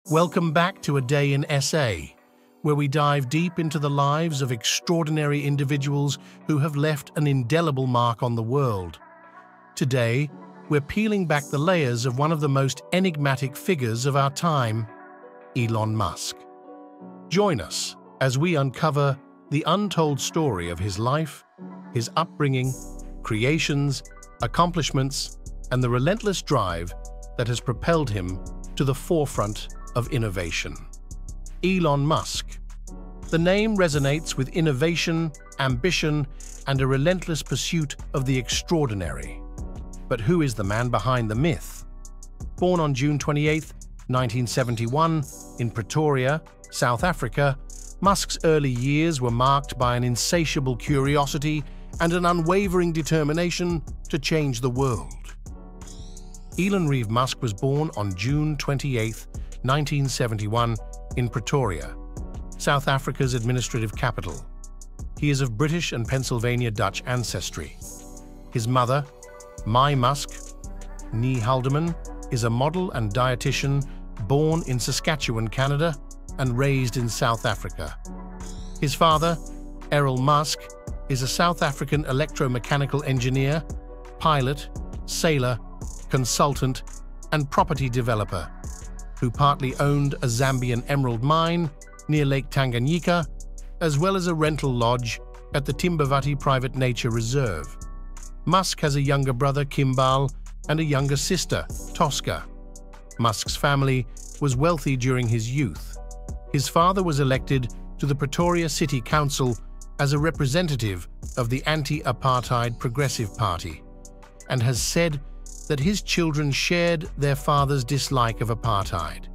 Welcome back to A Day in SA, where we dive deep into the lives of extraordinary individuals who have left an indelible mark on the world. Today, we're peeling back the layers of one of the most enigmatic figures of our time, Elon Musk. Join us as we uncover the untold story of his life, his upbringing, creations, accomplishments, and the relentless drive that has propelled him to the forefront of innovation. Elon Musk. The name resonates with innovation, ambition, and a relentless pursuit of the extraordinary. But who is the man behind the myth? Born on June 28, 1971, in Pretoria, South Africa, Musk's early years were marked by an insatiable curiosity and an unwavering determination to change the world. Elon Reeve Musk was born on June 28, 1971, in Pretoria, South Africa's administrative capital. He is of British and Pennsylvania Dutch ancestry. His mother, Mai Musk, nee Haldeman, is a model and dietitian born in Saskatchewan, Canada, and raised in South Africa. His father, Errol Musk, is a South African electromechanical engineer, pilot, sailor, consultant, and property developer, who partly owned a Zambian emerald mine near Lake Tanganyika, as well as a rental lodge at the Timbavati Private Nature Reserve. Musk has a younger brother, Kimbal, and a younger sister, Tosca. Musk's family was wealthy during his youth. His father was elected to the Pretoria City Council as a representative of the anti-apartheid Progressive Party, and has said that his children shared their father's dislike of apartheid.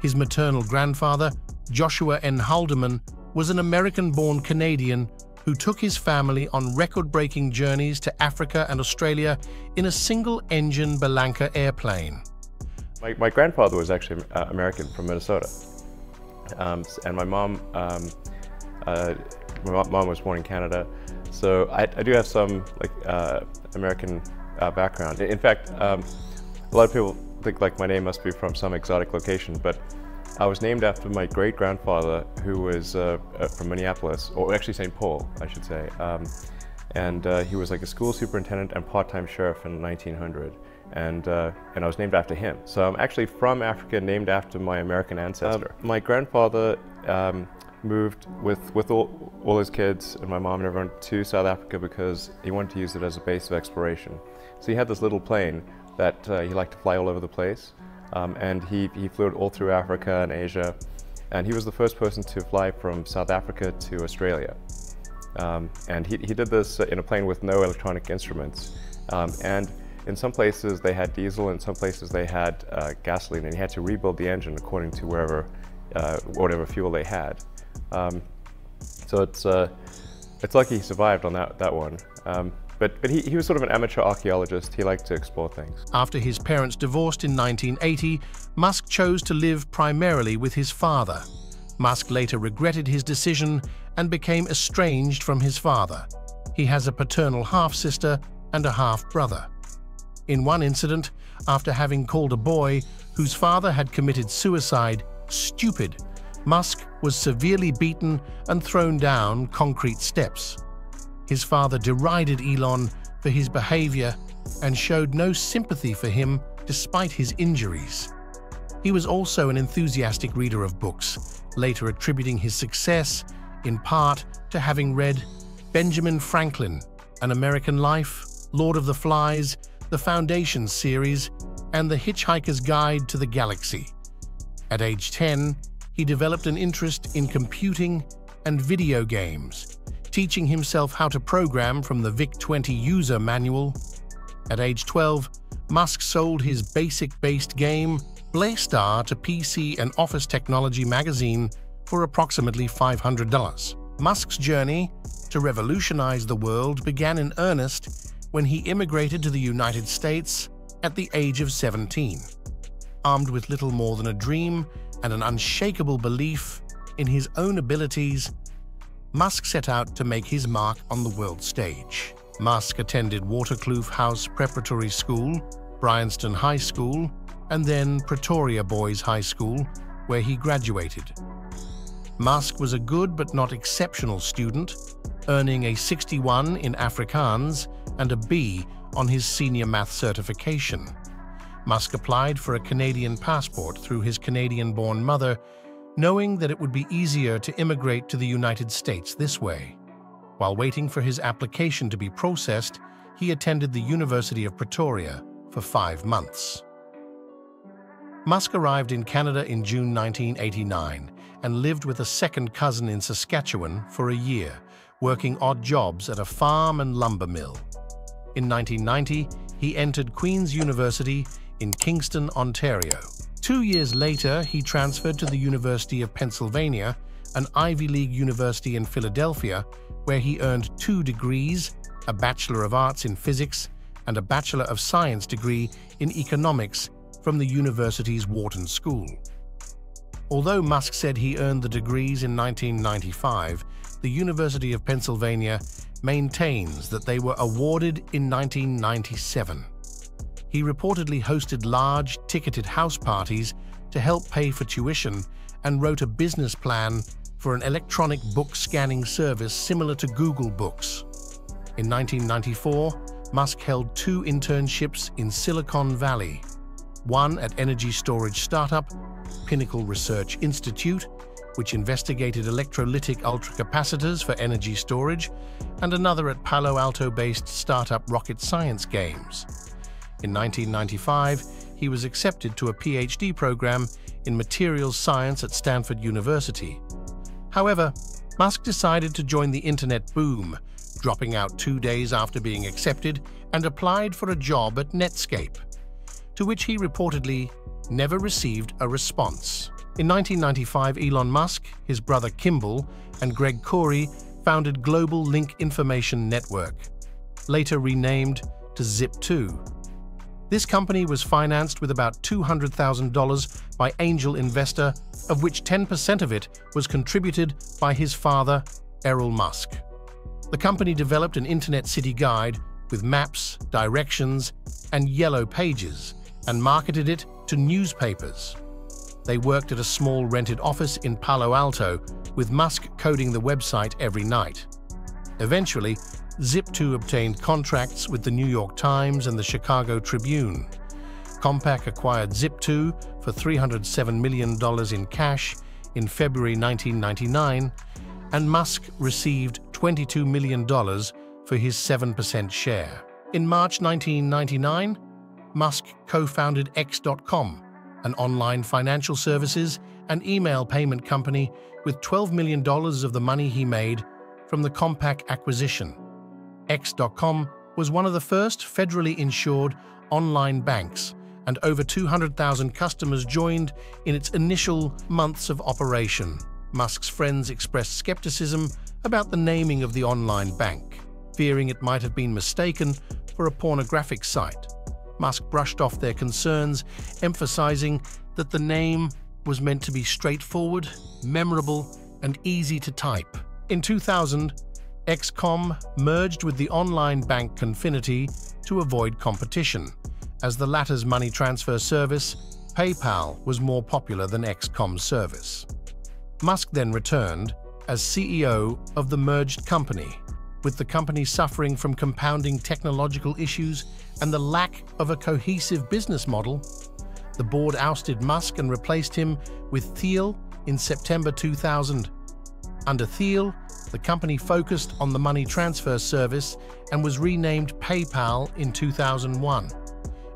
His maternal grandfather, Joshua N. Haldeman, was an American-born Canadian who took his family on record-breaking journeys to Africa and Australia in a single-engine Belanca airplane. My grandfather was actually American from Minnesota, and my mom was born in Canada, so I do have some American background. In fact, a lot of people think my name must be from some exotic location, but I was named after my great-grandfather, who was from Minneapolis, or actually St. Paul, I should say, and he was a school superintendent and part-time sheriff in 1900, and I was named after him. So I'm actually from Africa, named after my American ancestor. My grandfather moved with all his kids and my mom and everyone to South Africa because he wanted to use it as a base of exploration. So he had this little plane that he liked to fly all over the place, and he flew it all through Africa and Asia, and he was the first person to fly from South Africa to Australia. And he did this in a plane with no electronic instruments, and in some places they had diesel, in some places they had gasoline, and he had to rebuild the engine according to whatever fuel they had. So it's lucky he survived on that one. But he was sort of an amateur archaeologist. He liked to explore things. After his parents divorced in 1980, Musk chose to live primarily with his father. Musk later regretted his decision and became estranged from his father. He has a paternal half-sister and a half-brother. In one incident, after having called a boy whose father had committed suicide stupid, Musk was severely beaten and thrown down concrete steps. His father derided Elon for his behavior and showed no sympathy for him despite his injuries. He was also an enthusiastic reader of books, later attributing his success in part to having read Benjamin Franklin, An American Life, Lord of the Flies, the Foundation series, and The Hitchhiker's Guide to the Galaxy. At age 10, he developed an interest in computing and video games, teaching himself how to program from the VIC-20 user manual. At age 12, Musk sold his BASIC-based game, Blaystar, to PC and Office Technology magazine for approximately $500. Musk's journey to revolutionize the world began in earnest when he immigrated to the United States at the age of 17. Armed with little more than a dream and an unshakable belief in his own abilities, Musk set out to make his mark on the world stage. Musk attended Waterkloof House Preparatory School, Bryanston High School, and then Pretoria Boys High School, where he graduated. Musk was a good but not exceptional student, earning a 61 in Afrikaans and a B on his senior math certification. Musk applied for a Canadian passport through his Canadian-born mother, knowing that it would be easier to immigrate to the United States this way. While waiting for his application to be processed, he attended the University of Pretoria for 5 months. Musk arrived in Canada in June 1989 and lived with a second cousin in Saskatchewan for a year, working odd jobs at a farm and lumber mill. In 1990, he entered Queen's University in Kingston, Ontario. 2 years later, he transferred to the University of Pennsylvania, an Ivy League university in Philadelphia, where he earned 2 degrees, a Bachelor of Arts in Physics and a Bachelor of Science degree in Economics from the university's Wharton School. Although Musk said he earned the degrees in 1995, the University of Pennsylvania maintains that they were awarded in 1997. He reportedly hosted large, ticketed house parties to help pay for tuition and wrote a business plan for an electronic book scanning service similar to Google Books. In 1994, Musk held 2 internships in Silicon Valley, one at energy storage startup Pinnacle Research Institute, which investigated electrolytic ultracapacitors for energy storage, and another at Palo Alto-based startup Rocket Science Games. In 1995, he was accepted to a PhD program in materials science at Stanford University. However, Musk decided to join the internet boom, dropping out 2 days after being accepted, and applied for a job at Netscape, to which he reportedly never received a response. In 1995, Elon Musk, his brother Kimball, and Greg Corey founded Global Link Information Network, later renamed to Zip2. This company was financed with about $200,000 by angel investor, of which 10% of it was contributed by his father, Elon Musk. The company developed an internet city guide with maps, directions, and yellow pages, and marketed it to newspapers. They worked at a small rented office in Palo Alto, with Musk coding the website every night. Eventually, Zip2 obtained contracts with the New York Times and the Chicago Tribune. Compaq acquired Zip2 for $307 million in cash in February 1999, and Musk received $22 million for his 7% share. In March 1999, Musk co-founded X.com, an online financial services and email payment company, with $12 million of the money he made from the Compaq acquisition. X.com was one of the first federally insured online banks, and over 200,000 customers joined in its initial months of operation. Musk's friends expressed skepticism about the naming of the online bank, fearing it might have been mistaken for a pornographic site. Musk brushed off their concerns, emphasizing that the name was meant to be straightforward, memorable, and easy to type. In 2000, X.com merged with the online bank Confinity to avoid competition, as the latter's money transfer service, PayPal, was more popular than X.com's service. Musk then returned as CEO of the merged company, with the company suffering from compounding technological issues and the lack of a cohesive business model. The board ousted Musk and replaced him with Thiel in September 2000. Under Thiel, the company focused on the money transfer service and was renamed PayPal in 2001.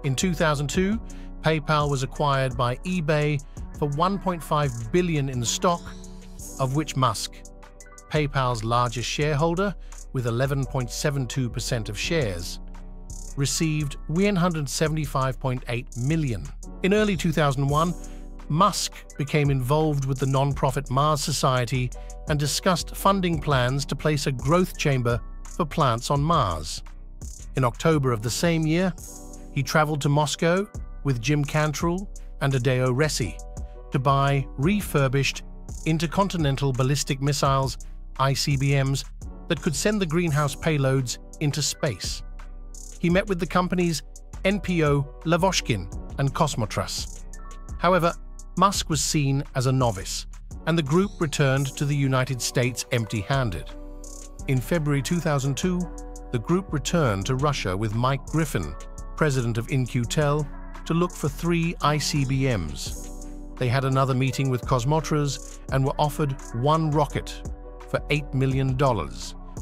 In 2002, PayPal was acquired by eBay for $1.5 billion in stock, of which Musk, PayPal's largest shareholder with 11.72% of shares, received $175.8 million. In early 2001, Musk became involved with the non-profit Mars Society and discussed funding plans to place a growth chamber for plants on Mars. In October of the same year, he traveled to Moscow with Jim Cantrell and Adeo Ressi to buy refurbished intercontinental ballistic missiles, ICBMs, that could send the greenhouse payloads into space. He met with the company's NPO Lavochkin and Cosmotras. However, Musk was seen as a novice, and the group returned to the United States empty-handed. In February 2002, the group returned to Russia with Mike Griffin, president of In-Q-Tel, to look for 3 ICBMs. They had another meeting with Cosmotras and were offered 1 rocket for $8 million,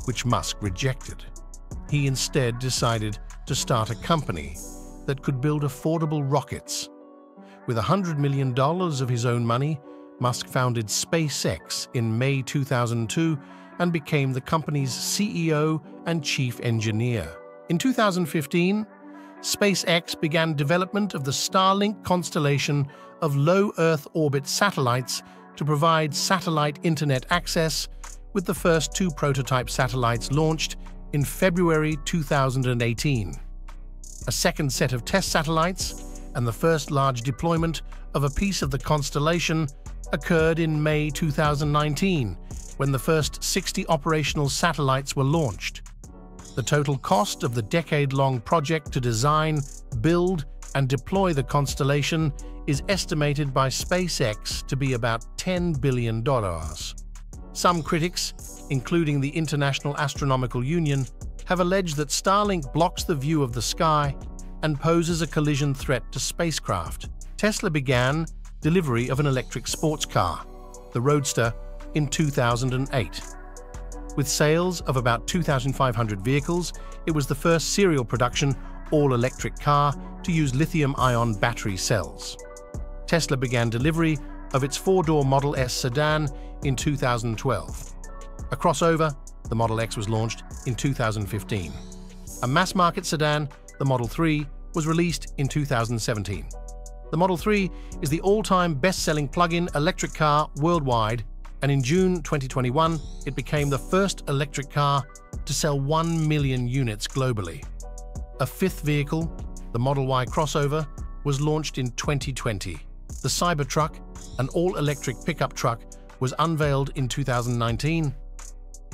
which Musk rejected. He instead decided to start a company that could build affordable rockets. With $100 million of his own money, Musk founded SpaceX in May 2002 and became the company's CEO and chief engineer. In 2015, SpaceX began development of the Starlink constellation of low Earth orbit satellites to provide satellite internet access, with the first 2 prototype satellites launched in February 2018. A second set of test satellites and the first large deployment of a piece of the constellation occurred in May 2019, when the first 60 operational satellites were launched. The total cost of the decade-long project to design, build, and deploy the constellation is estimated by SpaceX to be about $10 billion. Some critics, including the International Astronomical Union, have alleged that Starlink blocks the view of the sky and poses a collision threat to spacecraft. Tesla began delivery of an electric sports car, the Roadster, in 2008. With sales of about 2,500 vehicles, it was the first serial production all-electric car to use lithium-ion battery cells. Tesla began delivery of its 4-door Model S sedan in 2012. A crossover, the Model X, was launched in 2015. A mass-market sedan, the Model 3, was released in 2017. The Model 3 is the all-time best-selling plug-in electric car worldwide, and in June 2021, it became the first electric car to sell 1 million units globally. A 5th vehicle, the Model Y crossover, was launched in 2020. The Cybertruck, an all-electric pickup truck, was unveiled in 2019.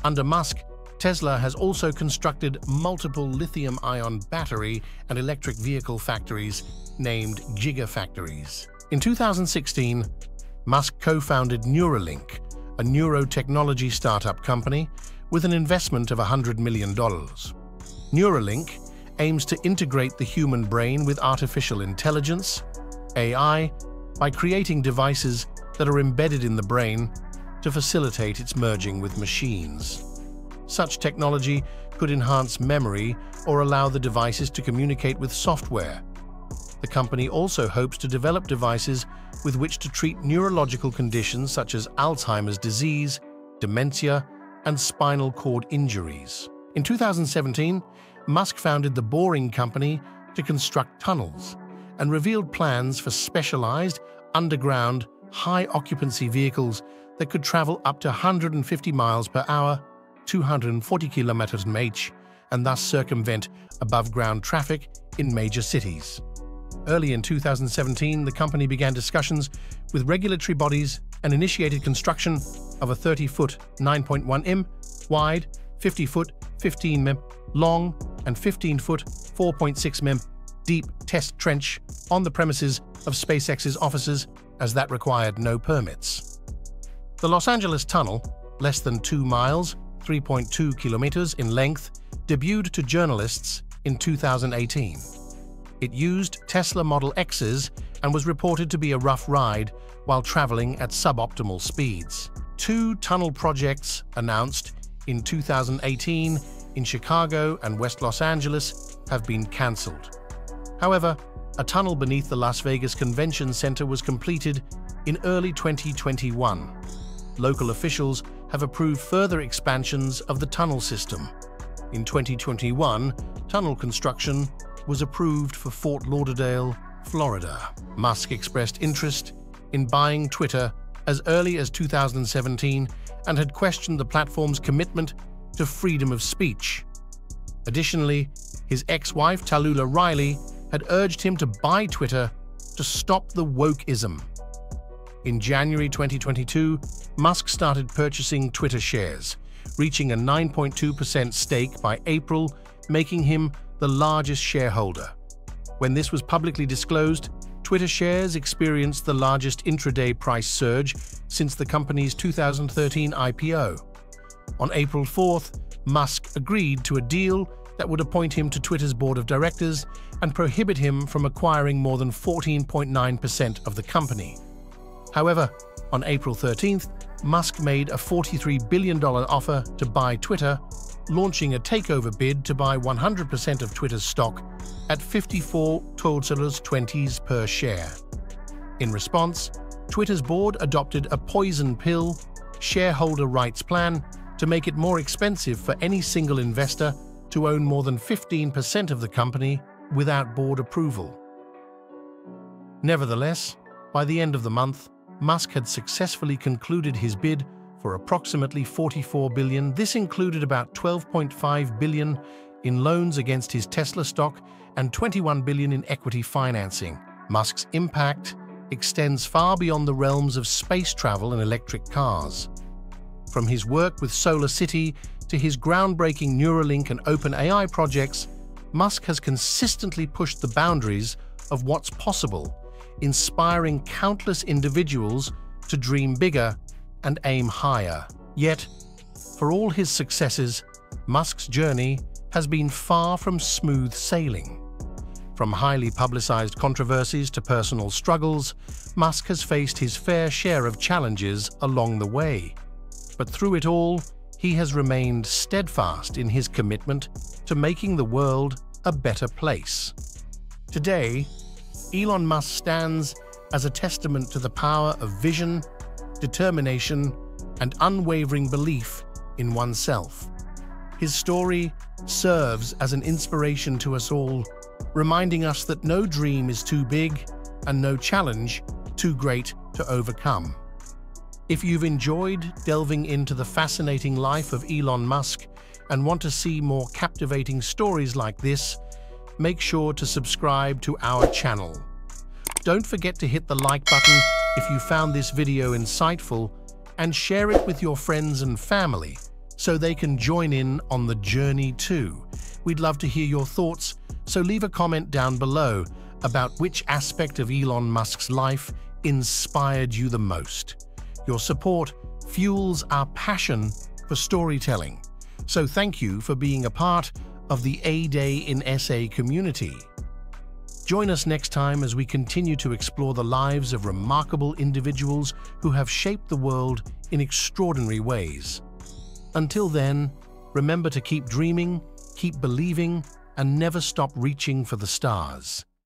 Under Musk, Tesla has also constructed multiple lithium-ion battery and electric vehicle factories named Gigafactories. In 2016, Musk co-founded Neuralink, a neurotechnology startup company with an investment of $100 million. Neuralink aims to integrate the human brain with artificial intelligence, AI, by creating devices that are embedded in the brain to facilitate its merging with machines. Such technology could enhance memory or allow the devices to communicate with software. The company also hopes to develop devices with which to treat neurological conditions such as Alzheimer's disease, dementia, and spinal cord injuries. In 2017, Musk founded the Boring Company to construct tunnels and revealed plans for specialized, underground, high-occupancy vehicles that could travel up to 150 miles per hour, 240 kilometers mph, and thus circumvent above-ground traffic in major cities. Early in 2017, the company began discussions with regulatory bodies and initiated construction of a 30-foot 9.1 m wide, 50-foot 15 m long, and 15-foot 4.6 m deep test trench on the premises of SpaceX's offices, as that required no permits. The Los Angeles Tunnel, less than 2 miles, 3.2 kilometers in length, debuted to journalists in 2018. It used Tesla Model X's and was reported to be a rough ride while traveling at suboptimal speeds. 2 tunnel projects announced in 2018 in Chicago and West Los Angeles have been cancelled. However, a tunnel beneath the Las Vegas Convention Center was completed in early 2021. Local officials have approved further expansions of the tunnel system. In 2021, tunnel construction was approved for Fort Lauderdale, Florida. Musk expressed interest in buying Twitter as early as 2017 and had questioned the platform's commitment to freedom of speech. Additionally, his ex-wife Tallulah Riley had urged him to buy Twitter to stop the wokeism. In January 2022, Musk started purchasing Twitter shares, reaching a 9.2% stake by April, making him the largest shareholder. When this was publicly disclosed, Twitter shares experienced the largest intraday price surge since the company's 2013 IPO. On April 4th, Musk agreed to a deal that would appoint him to Twitter's board of directors and prohibit him from acquiring more than 14.9% of the company. However, on April 13th, Musk made a $43 billion offer to buy Twitter, launching a takeover bid to buy 100% of Twitter's stock at $54.20 per share. In response, Twitter's board adopted a poison pill shareholder rights plan to make it more expensive for any single investor to own more than 15% of the company without board approval. Nevertheless, by the end of the month, Musk had successfully concluded his bid for approximately $44 billion. This included about $12.5 billion in loans against his Tesla stock and $21 billion in equity financing. Musk's impact extends far beyond the realms of space travel and electric cars. From his work with SolarCity to his groundbreaking Neuralink and OpenAI projects, Musk has consistently pushed the boundaries of what's possible, inspiring countless individuals to dream bigger and aim higher. Yet, for all his successes, Musk's journey has been far from smooth sailing. From highly publicized controversies to personal struggles, Musk has faced his fair share of challenges along the way. But through it all, he has remained steadfast in his commitment to making the world a better place. Today, Elon Musk stands as a testament to the power of vision, determination, and unwavering belief in oneself. His story serves as an inspiration to us all, reminding us that no dream is too big and no challenge too great to overcome. If you've enjoyed delving into the fascinating life of Elon Musk and want to see more captivating stories like this, make sure to subscribe to our channel. Don't forget to hit the like button if you found this video insightful and share it with your friends and family so they can join in on the journey too. We'd love to hear your thoughts, so leave a comment down below about which aspect of Elon Musk's life inspired you the most. Your support fuels our passion for storytelling, so thank you for being a part of the A Day in SA community. Join us next time as we continue to explore the lives of remarkable individuals who have shaped the world in extraordinary ways. Until then, remember to keep dreaming, keep believing, and never stop reaching for the stars.